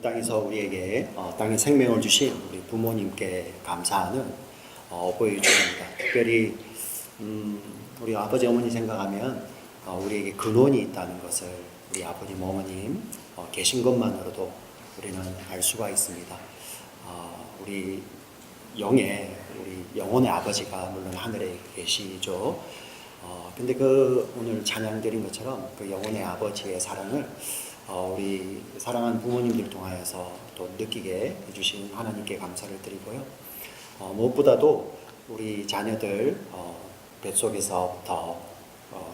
땅에서 우리에게 땅의 생명을 주신 우리 부모님께 감사하는 어버이 주일입니다. 특별히 우리 아버지 어머니 생각하면 우리에게 근원이 있다는 것을 우리 아버님 어머님 계신 것만으로도 우리는 알 수가 있습니다. 우리 우리 영혼의 아버지가 물론 하늘에 계시죠. 근데 오늘 찬양 드린 것처럼 그 영혼의 아버지의 사랑을 우리 사랑하는 부모님들 통하여서 또 느끼게 해주신 하나님께 감사를 드리고요. 무엇보다도 우리 자녀들 뱃속에서부터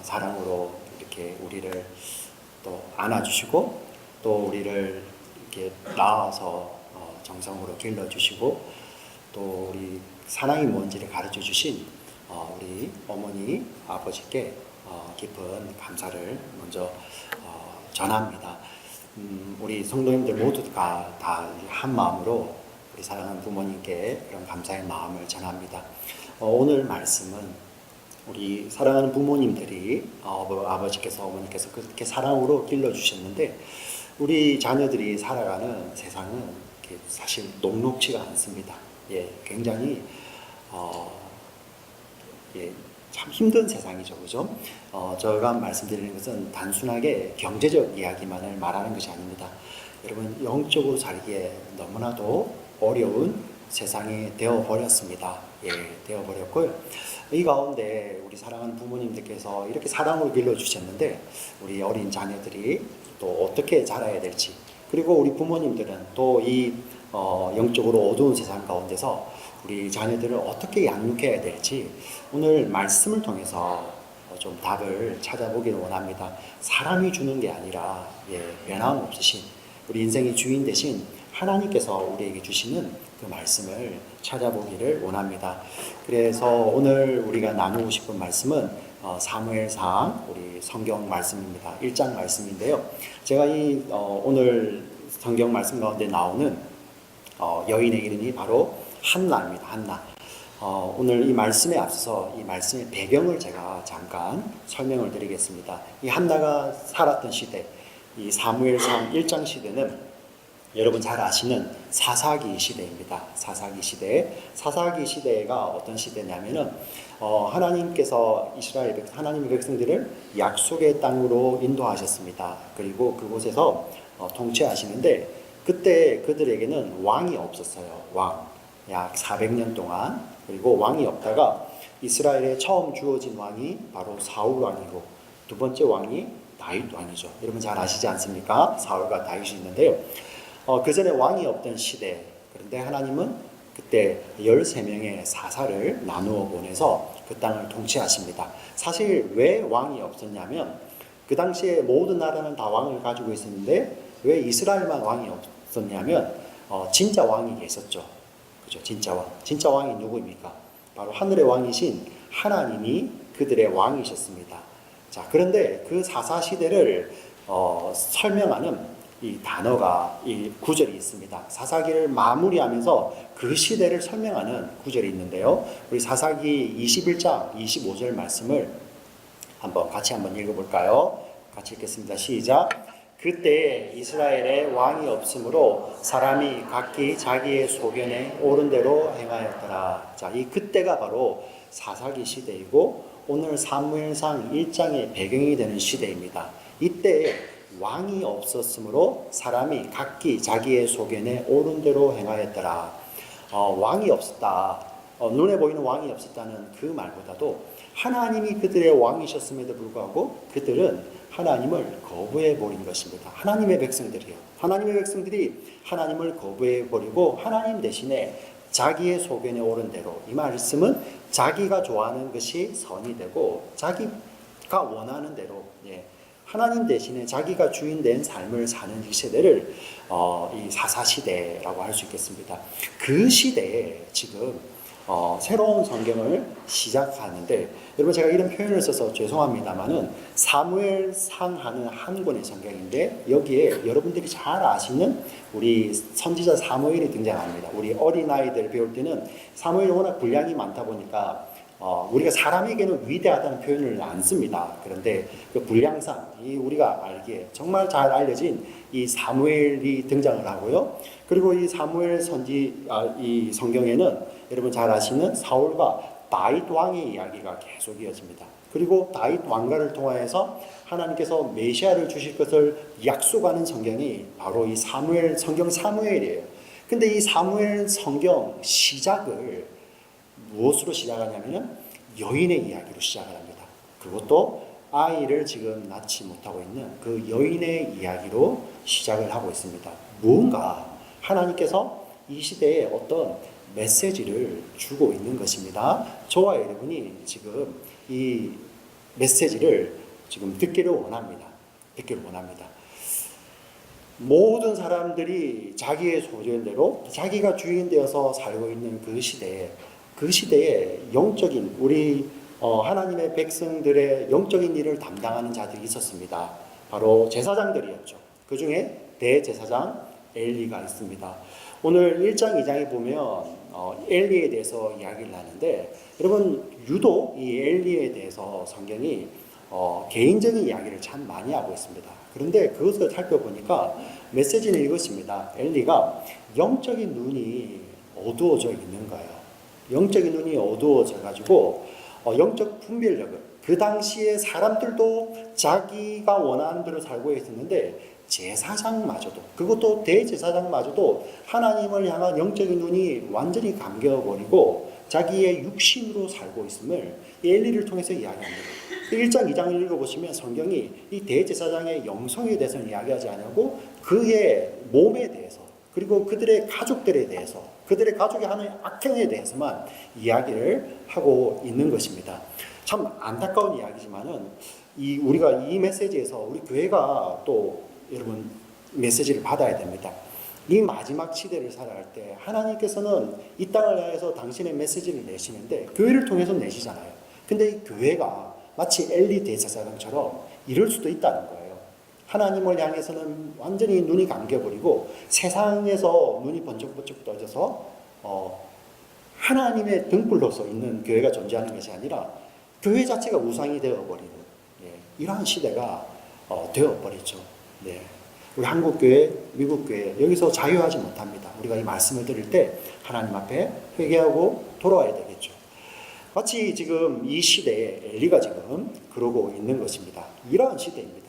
사랑으로 이렇게 우리를 또 안아주시고 또 우리를 이렇게 낳아서 정성으로 길러주시고 또 우리 사랑이 뭔지를 가르쳐 주신 우리 어머니 아버지께 깊은 감사를 먼저 전합니다. 우리 성도님들 모두가 다 한 마음으로 우리 사랑하는 부모님께 그런 감사의 마음을 전합니다. 오늘 말씀은 우리 사랑하는 부모님들이 아버지께서 어머니께서 그렇게 사랑으로 길러주셨는데 우리 자녀들이 살아가는 세상은 사실 녹록지가 않습니다. 굉장히 참 힘든 세상이죠, 그죠? 제가 말씀드리는 것은 단순하게 경제적 이야기만을 말하는 것이 아닙니다. 여러분, 영적으로 살기에 너무나도 어려운 세상이 되어버렸습니다. 되어버렸고요. 이 가운데 우리 사랑하는 부모님들께서 이렇게 사랑으로 길러주셨는데 우리 어린 자녀들이 또 어떻게 자라야 될지, 그리고 우리 부모님들은 또 이 영적으로 어두운 세상 가운데서 우리 자녀들을 어떻게 양육해야 될지 오늘 말씀을 통해서 좀 답을 찾아보기를 원합니다. 사람이 주는 게 아니라 변함없으신 우리 인생의 주인 되신 하나님께서 우리에게 주시는 그 말씀을 찾아보기를 원합니다. 그래서 오늘 우리가 나누고 싶은 말씀은 사무엘상 우리 성경 말씀입니다. 1장 말씀인데요. 제가 오늘 성경 말씀 가운데 나오는 여인의 이름이 바로 한나입니다. 한나. 오늘 이 말씀에 앞서서 이 말씀의 배경을 제가 잠깐 설명을 드리겠습니다. 이 한나가 살았던 시대, 이 사무엘상 1장 시대는 여러분 잘 아시는 사사기 시대입니다. 사사기 시대. 사사기 시대가 어떤 시대냐면은 하나님께서 하나님의 백성들을 약속의 땅으로 인도하셨습니다. 그리고 그곳에서 통치하시는데 그때 그들에게는 왕이 없었어요. 약 400년 동안. 그리고 왕이 없다가 이스라엘에 처음 주어진 왕이 바로 사울 왕이고 두 번째 왕이 다윗 왕이죠. 여러분 잘 아시지 않습니까? 사울과 다윗이 있는데요. 그 전에 왕이 없던 시대. 그런데 하나님은 그때 13명의 사사를 나누어 보내서 그 땅을 통치하십니다. 사실 왜 왕이 없었냐면 그 당시에 모든 나라는 다 왕을 가지고 있었는데 왜 이스라엘만 왕이 없었냐면 진짜 왕이 계셨죠. 그죠? 진짜 왕이 누구입니까? 바로 하늘의 왕이신 하나님이 그들의 왕이셨습니다. 자, 그런데 그 사사 시대를 설명하는 이 단어가 이 구절이 있습니다. 사사기를 마무리하면서 그 시대를 설명하는 구절이 있는데요. 우리 사사기 21장 25절 말씀을 같이 한번 읽어볼까요? 같이 읽겠습니다. 시작. 그때 이스라엘에 왕이 없으므로 사람이 각기 자기의 소견에 옳은 대로 행하였더라. 자, 이 그때가 바로 사사기 시대이고 오늘 사무엘상 1장의 배경이 되는 시대입니다. 이때 왕이 없었으므로 사람이 각기 자기의 소견에 옳은 대로 행하였더라. 왕이 없었다. 눈에 보이는 왕이 없었다는 그 말보다도 하나님이 그들의 왕이셨음에도 불구하고 그들은 하나님을 거부해버린 것입니다. 하나님의 백성들이요. 하나님의 백성들이 하나님을 거부해버리고 하나님 대신에 자기의 소견에 옳은 대로, 이 말씀은 자기가 좋아하는 것이 선이 되고 자기가 원하는 대로 하나님 대신에 자기가 주인된 삶을 사는 이 시대를 이 사사시대라고 할 수 있겠습니다. 그 시대에 지금 새로운 성경을 시작하는데 여러분 제가 이런 표현을 써서 죄송합니다만은 사무엘상 하는 한 권의 성경인데 여기에 여러분들이 잘 아시는 우리 선지자 사무엘이 등장합니다. 우리 어린아이들 배울 때는 사무엘이 워낙 분량이 많다 보니까 우리가 사람에게는 위대하다는 표현을 안 씁니다. 그런데 그 분량상 우리가 알기에 정말 잘 알려진 이 사무엘이 등장을 하고요. 그리고 이 사무엘 이 성경에는 여러분 잘 아시는 사울과 다윗 왕의 이야기가 계속 이어집니다. 그리고 다윗 왕가를 통하여서 하나님께서 메시아를 주실 것을 약속하는 성경이 바로 이 성경 사무엘이에요. 근데 이 사무엘 성경 시작을 무엇으로 시작하냐면은 여인의 이야기로 시작을 합니다. 그것도 아이를 지금 낳지 못하고 있는 그 여인의 이야기로 시작을 하고 있습니다. 무언가 하나님께서 이 시대에 어떤 메시지를 주고 있는 것입니다. 저와 여러분이 지금 이 메시지를 지금 듣기를 원합니다. 듣기를 원합니다. 모든 사람들이 자기의 소견대로 자기가 주인 되어서 살고 있는 그 시대에 영적인 우리 하나님의 백성들의 영적인 일을 담당하는 자들이 있었습니다. 바로 제사장들이었죠. 그 중에 대제사장 엘리가 있습니다. 오늘 1장, 2장에 보면 엘리에 대해서 이야기를 하는데 여러분 유독 이 엘리에 대해서 성경이 개인적인 이야기를 참 많이 하고 있습니다. 그런데 그것을 살펴보니까 메시지는 이것입니다. 엘리가 영적인 눈이 어두워져 있는 거예요. 영적인 눈이 어두워져 가지고 영적 분별력을 그 당시에 사람들도 자기가 원하는 대로 살고 있었는데 제사장마저도 그것도 대제사장마저도 하나님을 향한 영적인 눈이 완전히 감겨버리고 자기의 육신으로 살고 있음을 엘리를 통해서 이야기합니다. 1장 2장을 읽어보시면 성경이 이 대제사장의 영성에 대해서는 이야기하지 않고 그의 몸에 대해서 그리고 그들의 가족들에 대해서 그들의 가족이 하는 악행에 대해서만 이야기를 하고 있는 것입니다. 참 안타까운 이야기지만은 우리가 이 메시지에서 우리 교회가 또 여러분 메시지를 받아야 됩니다. 이 마지막 시대를 살아갈 때 하나님께서는 이 땅을 향해서 당신의 메시지를 내시는데 교회를 통해서 내시잖아요. 근데 이 교회가 마치 엘리 대제사장처럼 이럴 수도 있다는 거예요. 하나님을 향해서는 완전히 눈이 감겨버리고 세상에서 눈이 번쩍번쩍 떠져서 하나님의 등불로서 있는 교회가 존재하는 것이 아니라 교회 자체가 우상이 되어버리는 이러한 시대가 되어버리죠. 네. 우리 한국교회, 미국교회 여기서 자유하지 못합니다. 우리가 이 말씀을 드릴 때 하나님 앞에 회개하고 돌아와야 되겠죠. 마치 지금 이 시대에 엘리가 지금 그러고 있는 것입니다. 이러한 시대입니다.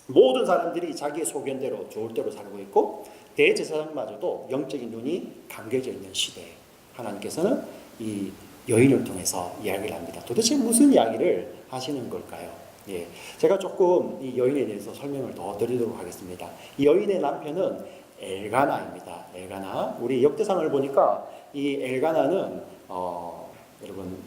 모든 사람들이 자기의 소견대로 좋을 대로 살고 있고 대제사장마저도 영적인 눈이 감겨져 있는 시대에 하나님께서는 이 여인을 통해서 이야기를 합니다. 도대체 무슨 이야기를 하시는 걸까요? 예, 제가 조금 이 여인에 대해서 설명을 더 드리도록 하겠습니다. 이 여인의 남편은 엘가나입니다. 엘가나. 우리 역대상을 보니까 이 엘가나는 여러분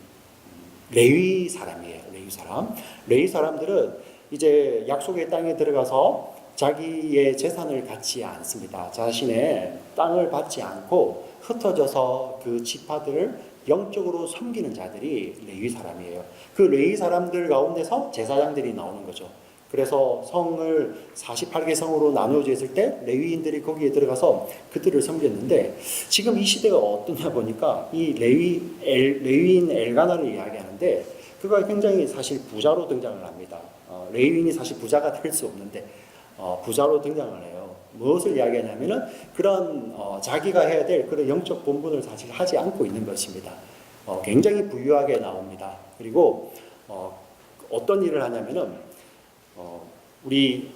레위 사람이에요. 레위 사람. 레위 사람들은 이제 약속의 땅에 들어가서 자기의 재산을 갖지 않습니다. 자신의 땅을 받지 않고 흩어져서 그 지파들을 영적으로 섬기는 자들이 레위 사람이에요. 그 레위 사람들 가운데서 제사장들이 나오는 거죠. 그래서 성을 48개 성으로 나누어져 있을 때 레위인들이 거기에 들어가서 그들을 섬겼는데 지금 이 시대가 어떠냐 보니까 이 레위인 엘가나를 이야기하는데 그가 굉장히 사실 부자로 등장을 합니다. 레위인이 사실 부자가 될 수 없는데 부자로 등장을 해요. 무엇을 이야기하냐면은 그런 자기가 해야 될 그런 영적 본분을 사실 하지 않고 있는 것입니다. 굉장히 부유하게 나옵니다. 그리고 어떤 일을 하냐면은 우리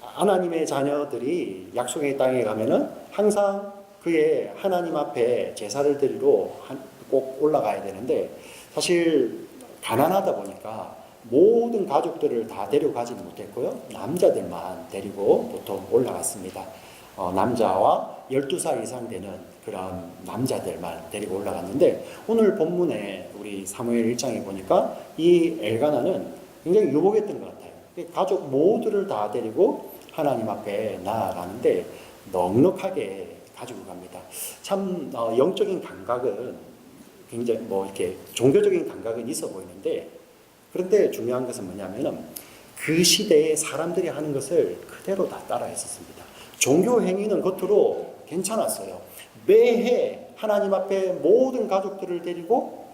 하나님의 자녀들이 약속의 땅에 가면은 항상 그의 하나님 앞에 제사를 드리러 꼭 올라가야 되는데 사실 가난하다 보니까 모든 가족들을 다 데려가지 못했고요. 남자들만 데리고 보통 올라갔습니다. 남자와 12살 이상 되는 그런 남자들만 데리고 올라갔는데 오늘 본문에 우리 사무엘 1장에 보니까 이 엘가나는 굉장히 유복했던 것 같아요. 가족 모두를 다 데리고 하나님 앞에 나아가는데 넉넉하게 가지고 갑니다. 참 영적인 감각은 굉장히 이렇게 종교적인 감각은 있어 보이는데 그런데 중요한 것은 뭐냐면은 그 시대에 사람들이 하는 것을 그대로 다 따라했었습니다. 종교 행위는 겉으로 괜찮았어요. 매해 하나님 앞에 모든 가족들을 데리고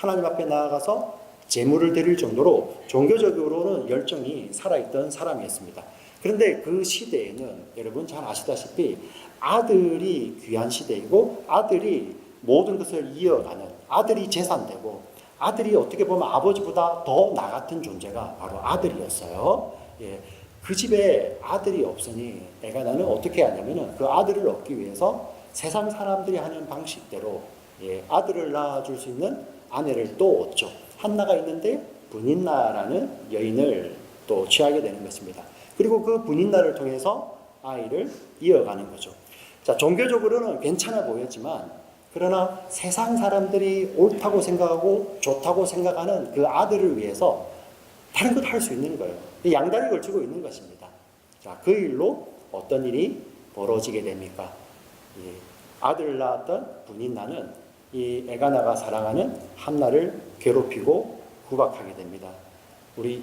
하나님 앞에 나아가서 제물을 드릴 정도로 종교적으로는 열정이 살아있던 사람이었습니다. 그런데 그 시대에는 여러분 잘 아시다시피 아들이 귀한 시대이고 아들이 모든 것을 이어가는, 아들이 재산되고 아들이 어떻게 보면 아버지보다 더 나 같은 존재가 바로 아들이었어요. 예, 그 집에 아들이 없으니 엘가나는 어떻게 하냐면은 그 아들을 얻기 위해서 세상 사람들이 하는 방식대로 아들을 낳아줄 수 있는 아내를 또 얻죠. 한나가 있는데 분인나라는 여인을 또 취하게 되는 것입니다. 그리고 그 분인나를 통해서 아이를 이어가는 거죠. 자, 종교적으로는 괜찮아 보였지만 그러나 세상 사람들이 옳다고 생각하고 좋다고 생각하는 그 아들을 위해서 다른 것 할 수 있는 거예요. 양다리 걸치고 있는 것입니다. 자, 그 일로 어떤 일이 벌어지게 됩니까? 아들을 낳았던 분인나는 이 엘가나가 사랑하는 한나를 괴롭히고 구박하게 됩니다. 우리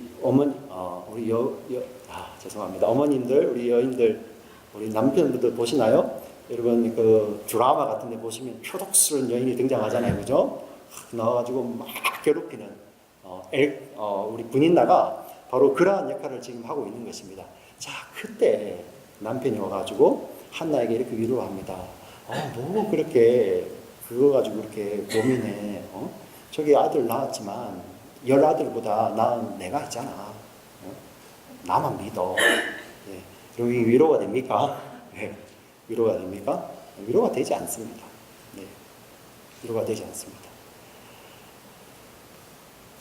죄송합니다. 어머님들, 우리 여인들, 우리 남편분들 보시나요? 여러분 그 드라마 같은 데 보시면 표독스러운 여인이 등장하잖아요. 그죠? 나와가지고 막 괴롭히는 우리 분인나가 바로 그러한 역할을 지금 하고 있는 것입니다. 자, 그때 남편이 와가지고 한나에게 이렇게 위로합니다. 뭐 그렇게 그거 가지고 그렇게 고민해. 저기 아들 낳았지만 10아들보다 나은 내가 있잖아. 나만 믿어. 예. 여기 위로가 됩니까? 예. 위로가 됩니까? 위로가 되지 않습니다. 네. 위로가 되지 않습니다.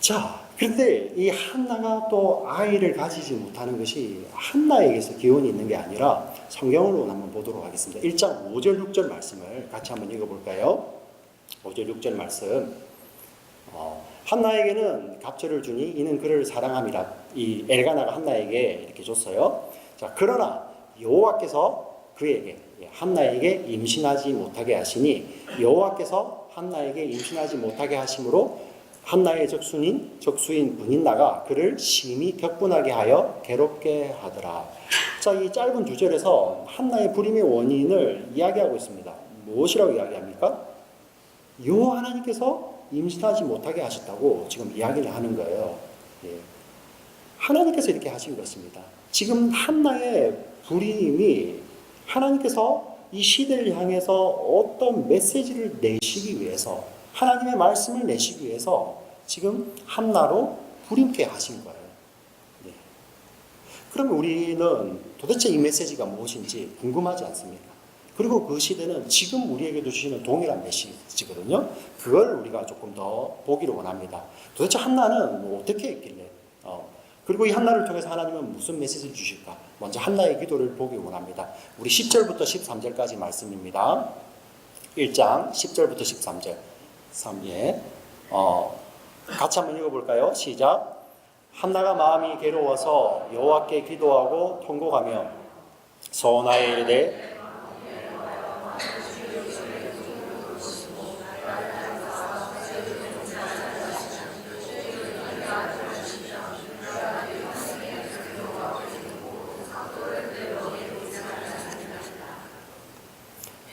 자, 그런데 이 한나가 또 아이를 가지지 못하는 것이 한나에게서 기원이 있는 게 아니라 성경으로 한번 보도록 하겠습니다. 1장 5절 6절 말씀을 같이 한번 읽어볼까요? 5절 6절 말씀. 한나에게는 갑절을 주니 이는 그를 사랑함이라. 이 엘가나가 한나에게 이렇게 줬어요. 자, 그러나 여호와께서 그에게 한나에게 임신하지 못하게 하시니 여호와께서 한나에게 임신하지 못하게 하심으로 한나의 적수인 분인나가 그를 심히 격분하게 하여 괴롭게 하더라. 자, 이 짧은 2절에서 한나의 불임의 원인을 이야기하고 있습니다. 무엇이라고 이야기합니까? 요 하나님께서 임신하지 못하게 하셨다고 지금 이야기를 하는 거예요. 하나님께서 이렇게 하신 것입니다. 지금 한나의 불임이 하나님께서 이 시대를 향해서 어떤 메시지를 내시기 위해서, 하나님의 말씀을 내시기 위해서 지금 한나로 불임케 하신 거예요. 그러면 우리는 도대체 이 메시지가 무엇인지 궁금하지 않습니까? 그리고 그 시대는 지금 우리에게도 주시는 동일한 메시지거든요. 그걸 우리가 조금 더 보기를 원합니다. 도대체 한나는 뭐 어떻게 했길래? 그리고 이 한나를 통해서 하나님은 무슨 메시지를 주실까? 먼저 한나의 기도를 보기 원합니다. 우리 10절부터 13절까지 말씀입니다. 1장 10절부터 13절. 3예. 같이 한번 읽어볼까요? 시작. 한나가 마음이 괴로워서 여호와께 기도하고 통곡하며 서원하여 이르되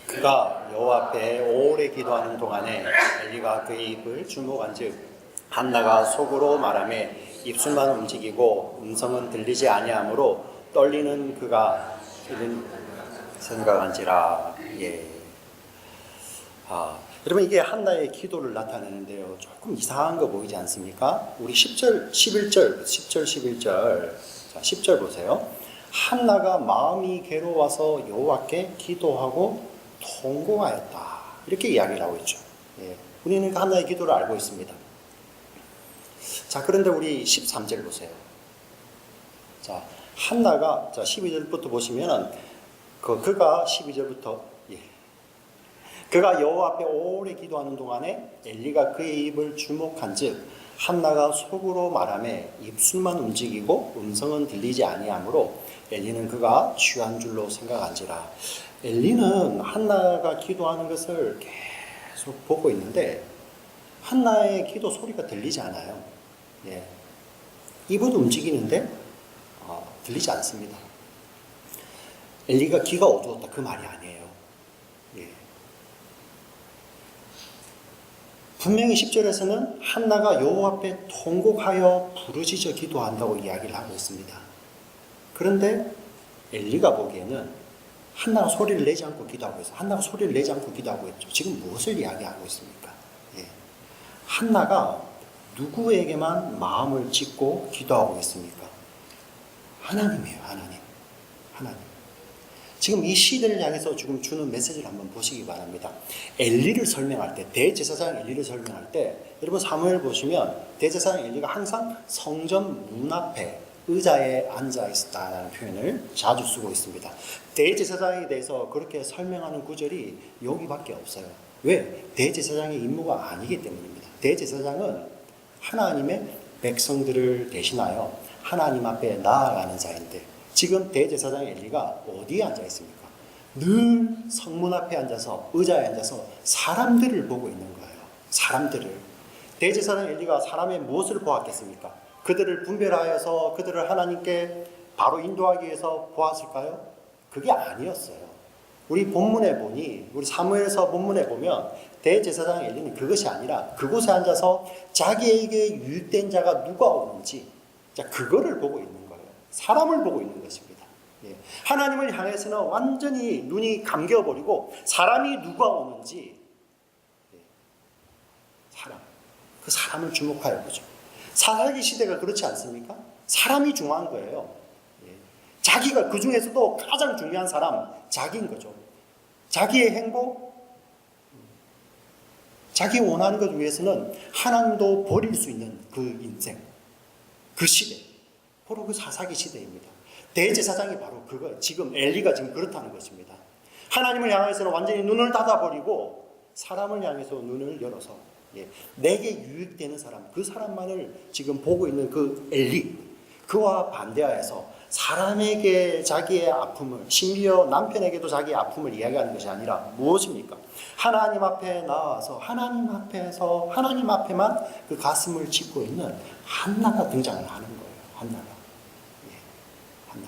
그가 여호와 앞에 오래 기도하는 동안에 엘리가 그의 입을 주목한즉 한나가 속으로 말하며 입술만 움직이고 음성은 들리지 아니하므로 떨리는 그가 이런 생각한지라. 여러분 이게 한나의 기도를 나타내는데요. 조금 이상한 거 보이지 않습니까? 우리 10절, 11절, 10절, 11절. 자, 10절 보세요. 한나가 마음이 괴로워서 여호와께 기도하고 통곡하였다. 이렇게 이야기를 하고 있죠. 우리는 한나의 기도를 알고 있습니다. 자, 그런데 우리 13절 보세요. 자, 한나가, 자, 12절부터 보시면은, 그가 12절부터, 그가 여호와 앞에 오래 기도하는 동안에 엘리가 그의 입을 주목한 즉, 한나가 속으로 말하며 입술만 움직이고 음성은 들리지 아니하므로 엘리는 그가 취한 줄로 생각한지라. 엘리는 한나가 기도하는 것을 계속 보고 있는데 한나의 기도 소리가 들리지 않아요. 입은 움직이는데 들리지 않습니다. 엘리가 귀가 어두웠다 그 말이 아니에요. 분명히 10절에서는 한나가 여호와 앞에 통곡하여 부르짖어 기도한다고 이야기를 하고 있습니다. 그런데 엘리가 보기에는 한나가 소리를 내지 않고 기도하고 있어요. 한나가 소리를 내지 않고 기도하고 있죠. 지금 무엇을 이야기하고 있습니까? 예. 한나가 누구에게만 마음을 찢고 기도하고 있습니까? 하나님이에요. 하나님. 지금 이 시대를 향해서 지금 주는 메시지를 한번 보시기 바랍니다. 엘리를 설명할 때, 대제사장 엘리를 설명할 때, 여러분 사무엘 보시면 대제사장 엘리가 항상 성전 문 앞에 의자에 앉아 있었다는 표현을 자주 쓰고 있습니다. 대제사장에 대해서 그렇게 설명하는 구절이 여기밖에 없어요. 왜? 대제사장의 임무가 아니기 때문입니다. 대제사장은 하나님의 백성들을 대신하여 하나님 앞에 나아가는 자인데, 지금 대제사장 엘리가 어디에 앉아 있습니까? 늘 성문 앞에 앉아서, 의자에 앉아서 사람들을 보고 있는 거예요. 사람들을. 대제사장 엘리가 사람의 무엇을 보았겠습니까? 그들을 분별하여서 그들을 하나님께 바로 인도하기 위해서 보았을까요? 그게 아니었어요. 우리 본문에 보니, 우리 사무엘서 본문에 보면 대제사장 엘리는 그것이 아니라 그곳에 앉아서 자기에게 유익된 자가 누가 오는지, 자, 그거를 보고 있는 거예요. 사람을 보고 있는 것입니다. 예. 하나님을 향해서는 완전히 눈이 감겨버리고 사람이 누가 오는지, 예. 그 사람을 주목하여 보죠. 사사기 시대가 그렇지 않습니까? 사람이 중요한 거예요. 예. 자기가 그 중에서도 가장 중요한 사람, 자기인 거죠. 자기의 행복, 자기 원하는 것 위해서는 하나님도 버릴 수 있는 그 인생, 그 시대, 바로 그 사사기 시대입니다. 대제사장이 바로 그거, 지금 엘리가 지금 그렇다는 것입니다. 하나님을 향해서는 완전히 눈을 닫아버리고 사람을 향해서 눈을 열어서, 예, 내게 유익되는 사람, 그 사람만을 지금 보고 있는 그 엘리, 그와 반대하여서 사람에게 자기의 아픔을, 심지어 남편에게도 자기의 아픔을 이야기하는 것이 아니라 무엇입니까? 하나님 앞에 나와서 하나님 앞에만 그 가슴을 찢고 있는 한나가 등장을 하는 거예요. 한나가. 예, 한나.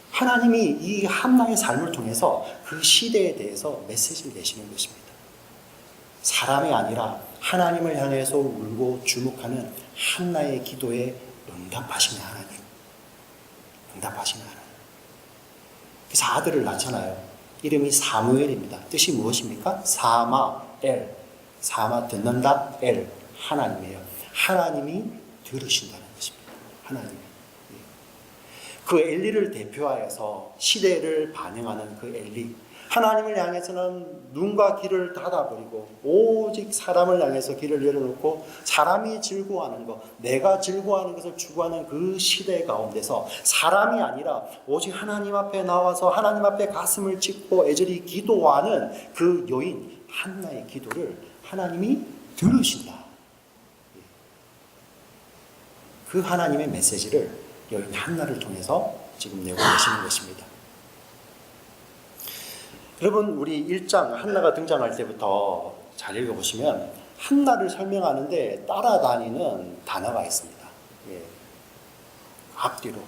하나님이 이 한나의 삶을 통해서 그 시대에 대해서 메시지를 내시는 것입니다. 사람이 아니라 하나님을 향해서 울고 주목하는 한나의 기도에 응답하시는 하나님. 응답하시는 하나님. 그래서 아들을 낳잖아요. 이름이 사무엘입니다. 뜻이 무엇입니까? 사마엘. 사마 듣는다, 엘. 하나님이에요. 하나님이 들으신다는 것입니다. 하나님이. 그 엘리를 대표하여서 시대를 반영하는 그 엘리. 하나님을 향해서는 눈과 귀를 닫아버리고 오직 사람을 향해서 귀를 열어놓고 사람이 즐거워하는 것, 내가 즐거워하는 것을 추구하는 그 시대 가운데서 사람이 아니라 오직 하나님 앞에 나와서 하나님 앞에 가슴을 찢고 애절히 기도하는 그 여인 한나의 기도를 하나님이 들으신다. 그 하나님의 메시지를 여인 한나를 통해서 지금 내고 계시는 것입니다. 여러분, 우리 1장 한나가 등장할 때부터 잘 읽어보시면 한나를 설명하는데 따라다니는 단어가 있습니다. 예. 앞뒤로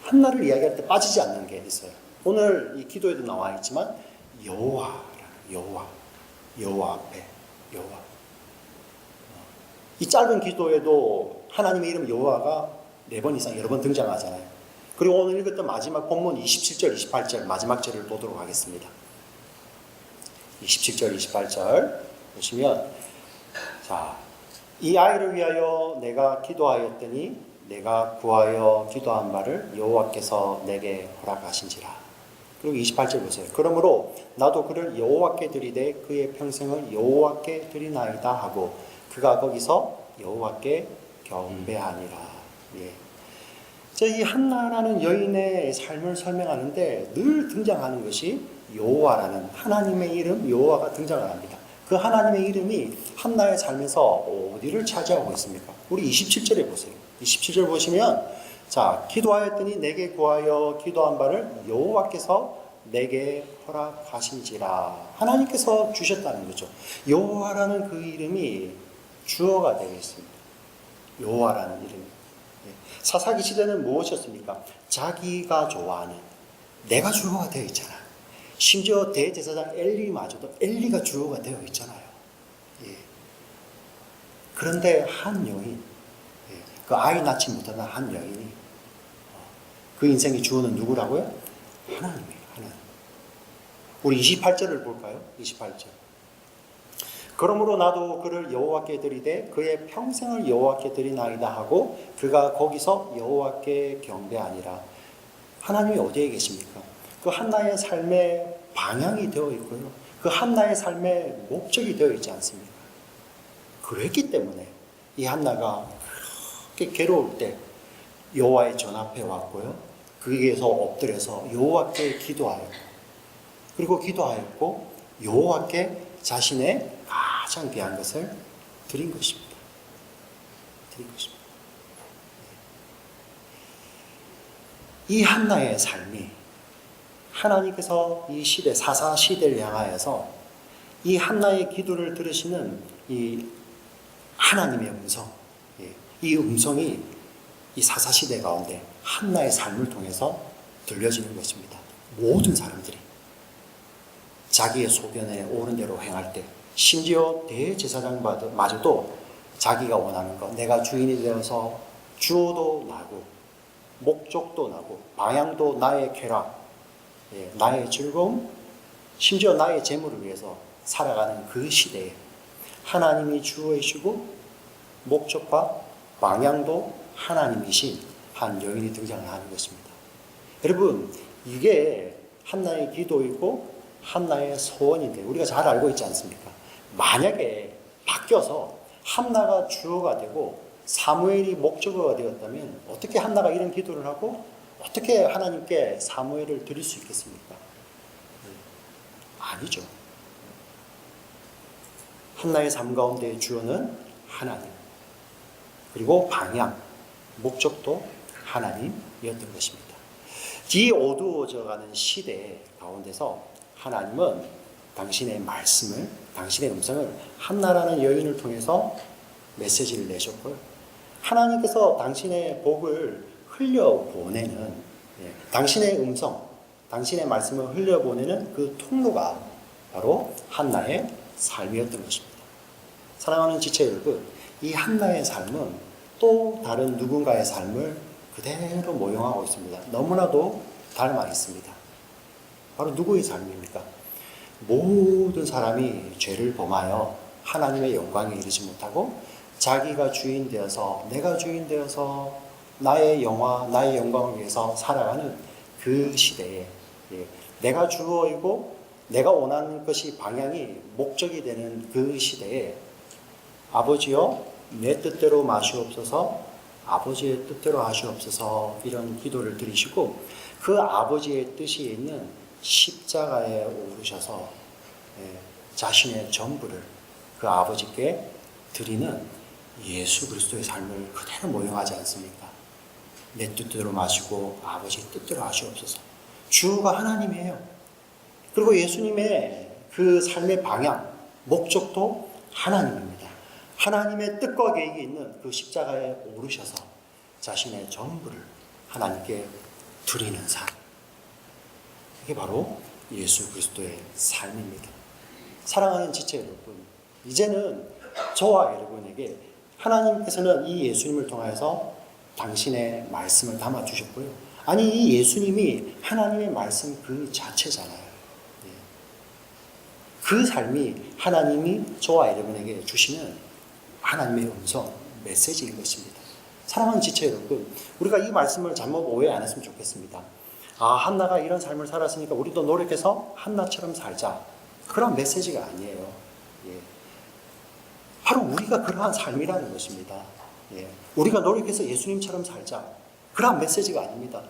한나를 이야기할 때 빠지지 않는 게 있어요. 오늘 이 기도에도 나와 있지만 여호와 앞에 여호와. 이 짧은 기도에도 하나님의 이름 여호와가 4번 이상 여러 번 등장하잖아요. 그리고 오늘 읽었던 마지막 본문 27절, 28절 마지막 절을 보도록 하겠습니다. 27절, 28절 보시면, 자, 이 아이를 위하여 내가 기도하였더니 내가 구하여 기도한 바를 여호와께서 내게 허락하신지라. 그리고 28절 보세요. 그러므로 나도 그를 여호와께 드리되 그의 평생을 여호와께 드리나이다 하고 그가 거기서 여호와께 경배하니라. 예. 이 한나라는 여인의 삶을 설명하는데 늘 등장하는 것이 여호와라는 하나님의 이름, 여호와가 등장을 합니다. 그 하나님의 이름이 한나의 삶에서 어디를 차지하고 있습니까? 우리 27절에 보세요. 27절 보시면, 자, 기도하였더니 내게 구하여 기도한 바를 여호와께서 내게 허락하신지라. 하나님께서 주셨다는 거죠. 여호와라는 그 이름이 주어가 되어 있습니다. 여호와라는 이름이. 사사기 시대는 무엇이었습니까? 자기가 좋아하는, 내가 주어가 되어 있잖아. 심지어 대제사장 엘리마저도 엘리가 주어가 되어 있잖아요. 예. 그런데 한 여인, 예. 그 아이 낳지 못하는 한 여인이 그 인생의 주어는 누구라고요? 하나님이에요. 하나님. 우리 28절을 볼까요? 28절. 그러므로 나도 그를 여호와께 드리되 그의 평생을 여호와께 드리나이다 하고 그가 거기서 여호와께 경배하니라. 하나님이 어디에 계십니까? 그 한나의 삶의 방향이 되어 있고요. 그 한나의 삶의 목적이 되어 있지 않습니까? 그랬기 때문에 이 한나가 그렇게 괴로울 때 여호와의 전 앞에 왔고요. 거기에서 엎드려서 여호와께 기도하였고, 그리고 기도하였고 여호와께 자신의 가장 귀한 것을 드린 것입니다. 드린 것입니다. 이 한나의 삶이 하나님께서 이 시대, 사사 시대를 향하여서 이 한나의 기도를 들으시는 이 하나님의 음성, 이 음성이 이 사사 시대 가운데 한나의 삶을 통해서 들려지는 것입니다. 모든 사람들이 자기의 소견에 옳은 대로 행할 때, 심지어 대제사장마저도 자기가 원하는 것, 내가 주인이 되어서 주어도 나고 목적도 나고 방향도 나의 쾌락, 나의 즐거움, 심지어 나의 재물을 위해서 살아가는 그 시대에 하나님이 주어이시고 목적과 방향도 하나님이신 한 여인이 등장하는 것입니다. 여러분, 이게 한나의 기도이고 한나의 소원인데 우리가 잘 알고 있지 않습니까? 만약에 바뀌어서 한나가 주어가 되고 사무엘이 목적어가 되었다면 어떻게 한나가 이런 기도를 하고 어떻게 하나님께 사무엘을 드릴 수 있겠습니까? 아니죠. 한나의 삶 가운데의 주어는 하나님, 그리고 방향, 목적도 하나님이었던 것입니다. 이 어두워져가는 시대 가운데서 하나님은 당신의 말씀을, 당신의 음성을 한나라는 여인을 통해서 메시지를 내셨고요. 하나님께서 당신의 복을 흘려보내는, 당신의 음성, 당신의 말씀을 흘려보내는 그 통로가 바로 한나의 삶이었던 것입니다. 사랑하는 지체 여러분, 이 한나의 삶은 또 다른 누군가의 삶을 그대로 모형하고 있습니다. 너무나도 닮아 있습니다. 바로 누구의 삶입니까? 모든 사람이 죄를 범하여 하나님의 영광에 이르지 못하고 자기가 주인 되어서, 내가 주인 되어서 나의 영화, 나의 영광을 위해서 살아가는 그 시대에, 내가 주어이고 내가 원하는 것이 방향이 목적이 되는 그 시대에 아버지여 내 뜻대로 마시옵소서, 아버지의 뜻대로 하시옵소서, 이런 기도를 드리시고 그 아버지의 뜻이 있는 십자가에 오르셔서 자신의 전부를 그 아버지께 드리는 예수 그리스도의 삶을 그대로 모형하지 않습니까? 내 뜻대로 마시고 아버지의 뜻대로 하시옵소서. 주가 하나님이에요. 그리고 예수님의 그 삶의 방향, 목적도 하나님입니다. 하나님의 뜻과 계획이 있는 그 십자가에 오르셔서 자신의 전부를 하나님께 드리는 삶. 이게 바로 예수 그리스도의 삶입니다. 사랑하는 지체 여러분, 이제는 저와 여러분에게 하나님께서는 이 예수님을 통해서 당신의 말씀을 담아주셨고요. 아니, 이 예수님이 하나님의 말씀 그 자체잖아요. 그 삶이 하나님이 저와 여러분에게 주시는 하나님의 음성, 메시지인 것입니다. 사랑하는 지체 여러분, 우리가 이 말씀을 잘못 오해 안 했으면 좋겠습니다. 아, 한나가 이런 삶을 살았으니까 우리도 노력해서 한나처럼 살자. 그런 메시지가 아니에요. 바로 우리가 그러한 삶이라는 것입니다. 우리가 노력해서 예수님처럼 살자. 그러한 메시지가 아닙니다.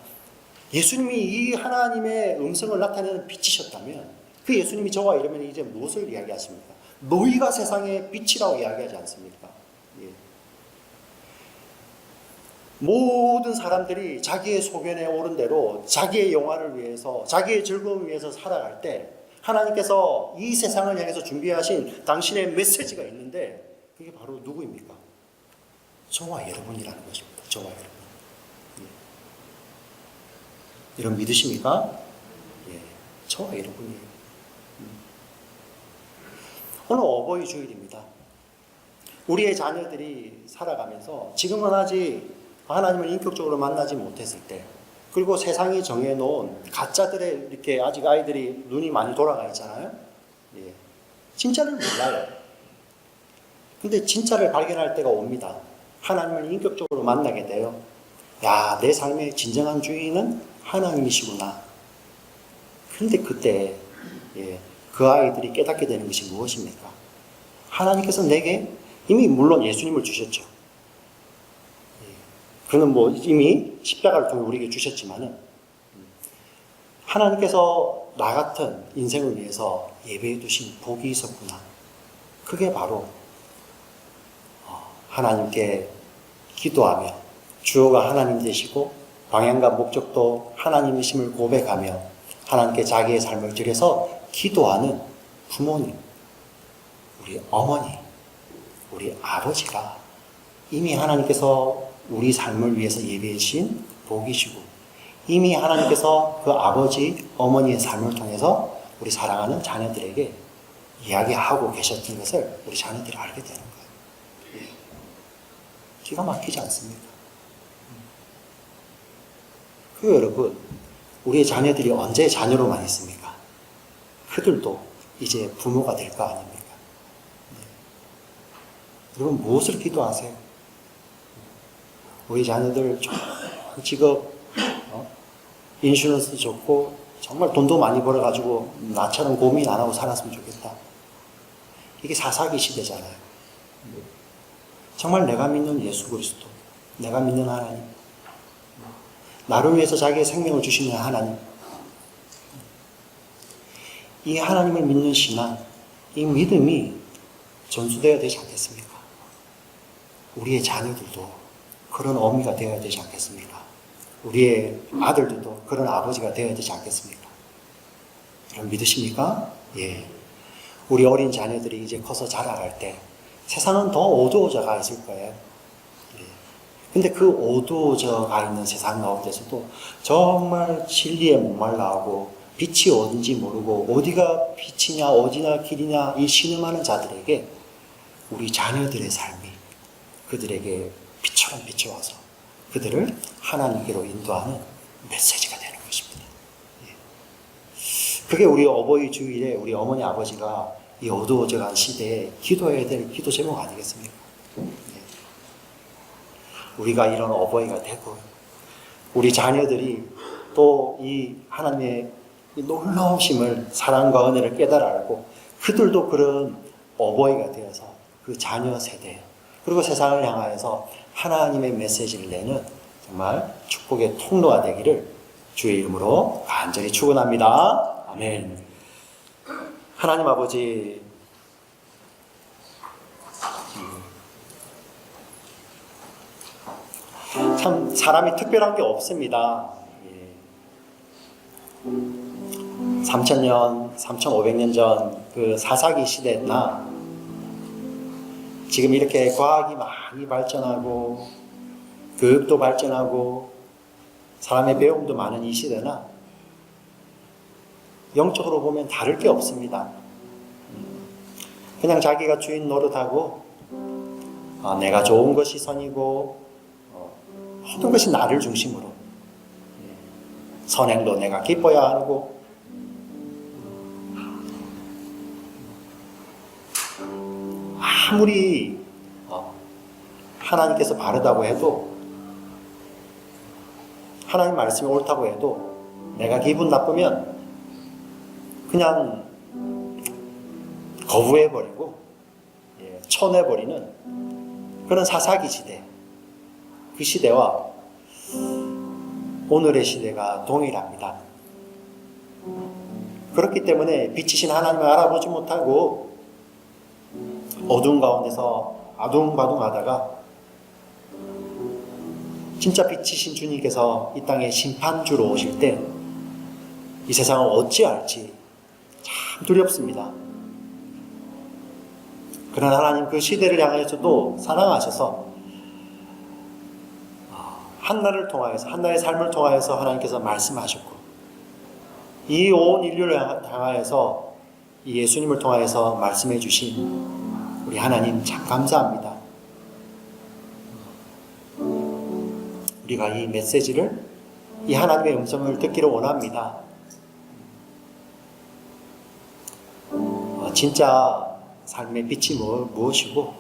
예수님이 이 하나님의 음성을 나타내는 빛이셨다면 그 예수님이 저와 이러면 이제 무엇을 이야기하십니까? 너희가 세상의 빛이라고 이야기하지 않습니까? 모든 사람들이 자기의 소견에 옳은 대로 자기의 영화를 위해서, 자기의 즐거움을 위해서 살아갈 때 하나님께서 이 세상을 향해서 준비하신 당신의 메시지가 있는데 그게 바로 누구입니까? 저와 여러분이라는 것입니다. 저와 여러분. 여러분 믿으십니까? 저와 여러분이에요. 오늘 어버이 주일입니다. 우리의 자녀들이 살아가면서 지금은 아직 하나님을 인격적으로 만나지 못했을 때, 그리고 세상이 정해놓은 가짜들의 이렇게 아직 아이들이 눈이 많이 돌아가 있잖아요. 예. 진짜를 몰라요. 근데 진짜를 발견할 때가 옵니다. 하나님을 인격적으로 만나게 돼요. 야, 내 삶의 진정한 주인은 하나님이시구나. 근데 그때 그 아이들이 깨닫게 되는 것이 무엇입니까? 하나님께서 내게 이미 물론 예수님을 주셨죠. 그는 뭐 이미 십자가를 통해 우리에게 주셨지만은 하나님께서 나 같은 인생을 위해서 예배해 두신 복이 있었구나. 그게 바로 하나님께 기도하며 주어가 하나님 되시고 방향과 목적도 하나님이심을 고백하며 하나님께 자기의 삶을 드려서 기도하는 부모님, 우리 어머니, 우리 아버지가 이미 하나님께서 우리 삶을 위해서 예배해 주신 복이시고 이미 하나님께서 그 아버지, 어머니의 삶을 통해서 우리 사랑하는 자녀들에게 이야기하고 계셨던 것을 우리 자녀들이 알게 되는 거예요. 기가 막히지 않습니까? 그 여러분, 우리의 자녀들이 언제 자녀로만 있습니까? 그들도 이제 부모가 될 거 아닙니까? 여러분, 무엇을 기도하세요? 우리 자녀들 좋은 직업, 인슈런스 좋고 정말 돈도 많이 벌어가지고 나처럼 고민 안 하고 살았으면 좋겠다. 이게 사사기 시대잖아요. 정말 내가 믿는 예수 그리스도, 내가 믿는 하나님, 나를 위해서 자기의 생명을 주시는 하나님, 이 하나님을 믿는 신앙, 이 믿음이 전수되어야 되지 않겠습니까? 우리의 자녀들도 그런 어미가 되어야 되지 않겠습니까? 우리의 아들들도 그런 아버지가 되어야 되지 않겠습니까? 여러분 믿으십니까? 예. 우리 어린 자녀들이 이제 커서 자라갈 때 세상은 더 어두워져가 있을 거예요. 예. 근데 그 어두워져가 있는 세상 가운데서도 정말 진리에 목말라하고 빛이 어딘지 모르고 어디가 빛이냐 어디나 길이냐 이 신음하는 자들에게 우리 자녀들의 삶이 그들에게 빛처럼 비춰와서 그들을 하나님께로 인도하는 메시지가 되는 것입니다. 그게 우리 어버이 주일에 우리 어머니 아버지가 이 어두워져간 시대에 기도해야 될 기도 제목 아니겠습니까? 우리가 이런 어버이가 되고 우리 자녀들이 또 이 하나님의 놀라우심을 사랑과 은혜를 깨달아 알고 그들도 그런 어버이가 되어서 그 자녀 세대 그리고 세상을 향하여서 하나님의 메시지를 내는 정말 축복의 통로가 되기를 주의 이름으로 간절히 축원합니다. 아멘. 하나님 아버지, 참 사람이 특별한 게 없습니다. 3000년, 3500년 전 그 사사기 시대나 지금 이렇게 과학이 많이 발전하고 교육도 발전하고 사람의 배움도 많은 이 시대나 영적으로 보면 다를 게 없습니다. 그냥 자기가 주인 노릇하고 내가 좋은 것이 선이고 모든 것이 나를 중심으로 선행도 내가 기뻐야 하고 아무리 하나님께서 바르다고 해도 하나님 말씀이 옳다고 해도 내가 기분 나쁘면 그냥 거부해버리고 쳐내버리는 그런 사사기 시대, 그 시대와 오늘의 시대가 동일합니다. 그렇기 때문에 빛이신 하나님을 알아보지 못하고 어두운 가운데서 아둥바둥하다가 진짜 빛이신 주님께서 이 땅에 심판주로 오실 때 이 세상을 어찌할지 참 두렵습니다. 그러나 하나님 그 시대를 향해서도 사랑하셔서 한나를 통하여서 한나의 삶을 통하여서 하나님께서 말씀하셨고 이 온 인류를 향하여서 이 예수님을 통하여서 말씀해 주신 우리 하나님 참 감사합니다. 우리가 이 메시지를, 이 하나님의 음성을 듣기를 원합니다. 진짜 삶의 빛이 무엇이고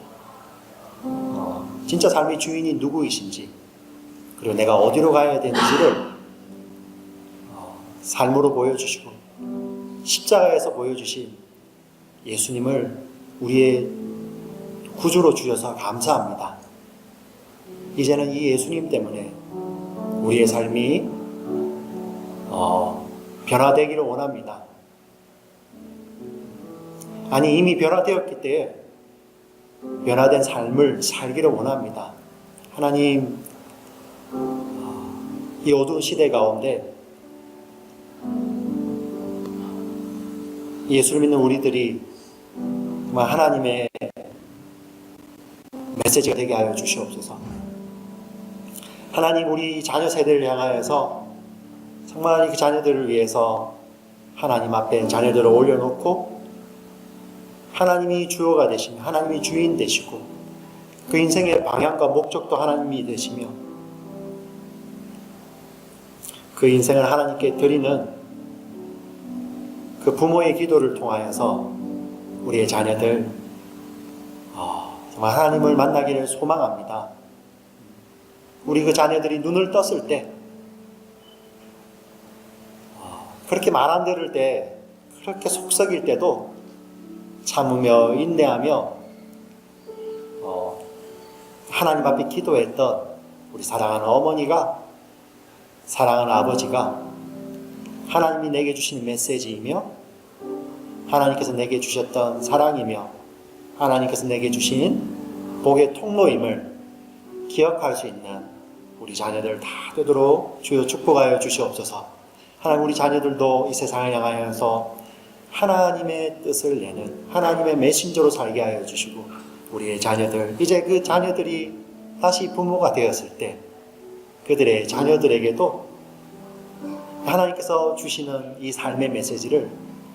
진짜 삶의 주인이 누구이신지, 그리고 내가 어디로 가야 되는지를 삶으로 보여주시고 십자가에서 보여주신 예수님을 우리의 구주로 주셔서 감사합니다. 이제는 이 예수님 때문에 우리의 삶이 변화되기를 원합니다. 아니, 이미 변화되었기 때문에 변화된 삶을 살기를 원합니다. 하나님, 이 어두운 시대 가운데 예수를 믿는 우리들이 정말 하나님의 메시지가 되게 하여 주시옵소서. 하나님, 우리 자녀 세대를 향하여서 정말 그 자녀들을 위해서 하나님 앞에 자녀들을 올려놓고 하나님이 주어가 되시며 하나님이 주인 되시고 그 인생의 방향과 목적도 하나님이 되시며 그 인생을 하나님께 드리는 그 부모의 기도를 통하여서 우리의 자녀들 정말 하나님을 만나기를 소망합니다. 우리 그 자녀들이 눈을 떴을 때 그렇게 말 안 들을 때, 그렇게 속썩일 때도 참으며 인내하며 하나님 앞에 기도했던 우리 사랑하는 어머니가, 사랑하는 아버지가 하나님이 내게 주신 메시지이며 하나님께서 내게 주셨던 사랑이며 하나님께서 내게 주신 복의 통로임을 기억할 수 있는 우리 자녀들 다 되도록 주여 축복하여 주시옵소서. 하나님, 우리 자녀들도 이 세상을 향하여서 하나님의 뜻을 내는 하나님의 메신저로 살게 하여 주시고, 우리의 자녀들, 이제 그 자녀들이 다시 부모가 되었을 때 그들의 자녀들에게도 하나님께서 주시는 이 삶의 메시지를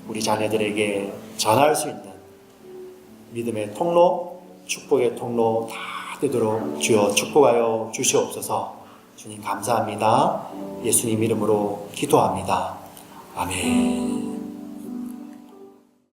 우리 자녀들에게 전할 수 있는 믿음의 통로, 축복의 통로 다 되도록 주여 축복하여 주시옵소서. 주님 감사합니다. 예수님 이름으로 기도합니다. 아멘.